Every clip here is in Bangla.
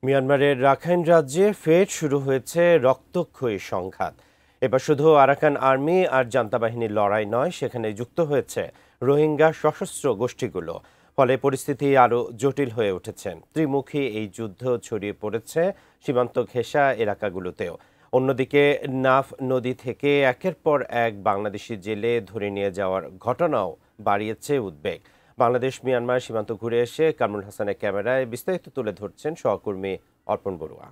মিয়ানমারের রাখাইন রাজ্যে ফের শুরু হয়েছে রক্তক্ষয়ী সংঘাত। এবার শুধু আরাকান আর্মি আর জান্তা বাহিনীর লড়াই নয়, সেখানে যুক্ত হয়েছে রোহিঙ্গা সশস্ত্র গোষ্ঠীগুলো। ফলে পরিস্থিতি আরও জটিল হয়ে উঠেছে। ত্রিমুখী এই যুদ্ধ ছড়িয়ে পড়েছে সীমান্ত ঘেঁষা এলাকাগুলোতেও। অন্যদিকে নাফ নদী থেকে একের পর এক বাংলাদেশি জেলে ধরে নিয়ে যাওয়ার ঘটনাও বাড়িয়েছে উদ্বেগ। বাংলাদেশ মিয়ানমার সীমান্ত ঘুরে এসে কামরুল হাসানের ক্যামেরায় বিস্তারিত তুলে ধরছেন সহকর্মী অর্পণ বড়ুয়া।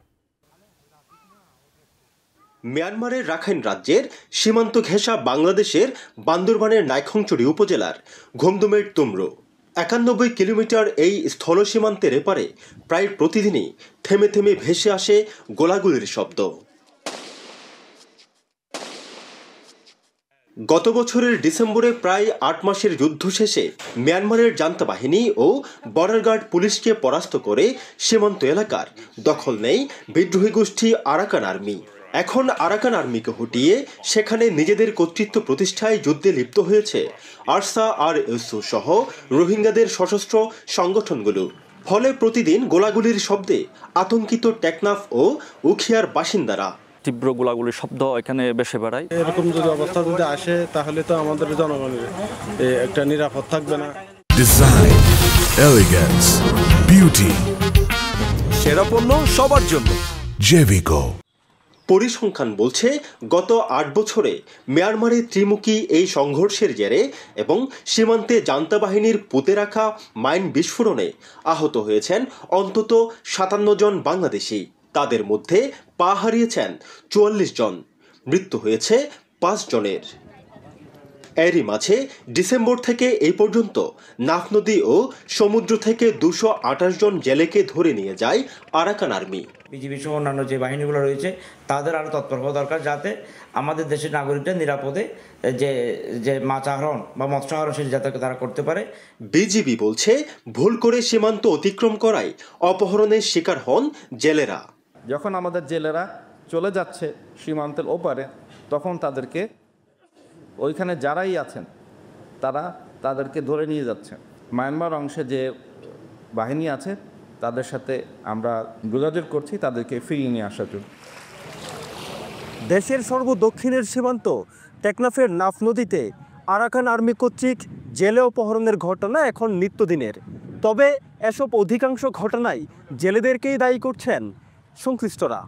মিয়ানমারের রাখাইন রাজ্যের সীমান্ত ঘেঁষা বাংলাদেশের বান্দরবানের নাইখংচুরি উপজেলার ঘুমদুমের তুমরু 91 কিলোমিটার এই স্থল সীমান্তের এপারে প্রায় প্রতিদিনই থেমে থেমে ভেসে আসে গোলাগুলির শব্দ। গত বছরের ডিসেম্বরে প্রায় ৮ মাসের যুদ্ধ শেষে মিয়ানমারের জান্তা বাহিনী ও বর্ডার গার্ড পুলিশকে পরাস্ত করে সীমান্ত এলাকার দখল নেয় বিদ্রোহী গোষ্ঠী আরাকান আর্মি। এখন আরাকান আর্মিকে হটিয়ে সেখানে নিজেদের কর্তৃত্ব প্রতিষ্ঠায় যুদ্ধে লিপ্ত হয়েছে আরসা আর ইউসু সহ রোহিঙ্গাদের সশস্ত্র সংগঠনগুলো। ফলে প্রতিদিন গোলাগুলির শব্দে আতঙ্কিত টেকনাফ ও উখিয়ার বাসিন্দারা। তীব্র গোলাগুলির শব্দ এখানে বেশি বেড়ায়। এরকম যদি অবস্থা যদি আসে তাহলে তো আমাদের জনগণের একটা নিরাপদ থাকবে না। ডিজাইন, এলিগেন্স, বিউটি, সেরা পণ্য সবার জন্য জেভিকো। পরিসংখ্যান বলছে গত ৮ বছরে মিয়ানমারে ত্রিমুখী এই সংঘর্ষের জেরে এবং সীমান্তে জান্তা বাহিনীর পুঁতে রাখা মাইন বিস্ফোরণে আহত হয়েছেন অন্তত ৫৭ জন বাংলাদেশি। তাদের মধ্যে পা হারিয়েছেন ৪৪ জন, মৃত্যু হয়েছে ৫ জনের। এরই মাঝে ডিসেম্বর থেকে এই পর্যন্ত নাফ নদী ও সমুদ্র থেকে ২২৮ জন জেলেকে ধরে নিয়ে যায় আরাকান আর্মি। বিজিবি সহ অন্যান্য যে বাহিনীগুলো রয়েছে তাদের আরও তৎপর হওয়া দরকার, যাতে আমাদের দেশের নাগরিকরা নিরাপদে যে মাছ আহরণ বা মৎস্য আহরণ সেটি যাতে তারা করতে পারে। বিজিবি বলছে ভুল করে সীমান্ত অতিক্রম করায় অপহরণের শিকার হন জেলেরা। যখন আমাদের জেলেরা চলে যাচ্ছে সীমান্তের ওপারে, তখন তাদেরকে ওইখানে যারাই আছেন তাদেরকে ধরে নিয়ে যাচ্ছে। মায়ানমার অংশে যে বাহিনী আছে তাদের সাথে আমরা যোগাযোগ করছি তাদেরকে ফিরিয়ে নিয়ে আসার জন্য। দেশের সর্বদক্ষিণের সীমান্ত টেকনাফের নাফ নদীতে আরাকান আর্মি কর্তৃক জেলে অপহরণের ঘটনা এখন নিত্যদিনের। তবে এসব অধিকাংশ ঘটনায় জেলেদেরকেই দায়ী করছেন সংশ্লিষ্টরা।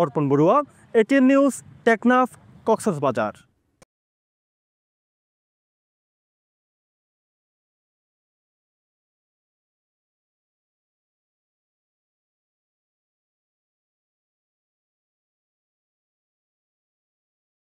অর্পণ বড়ুয়া, এটিএন নিউজ, টেকনাফ, কক্সবাজার।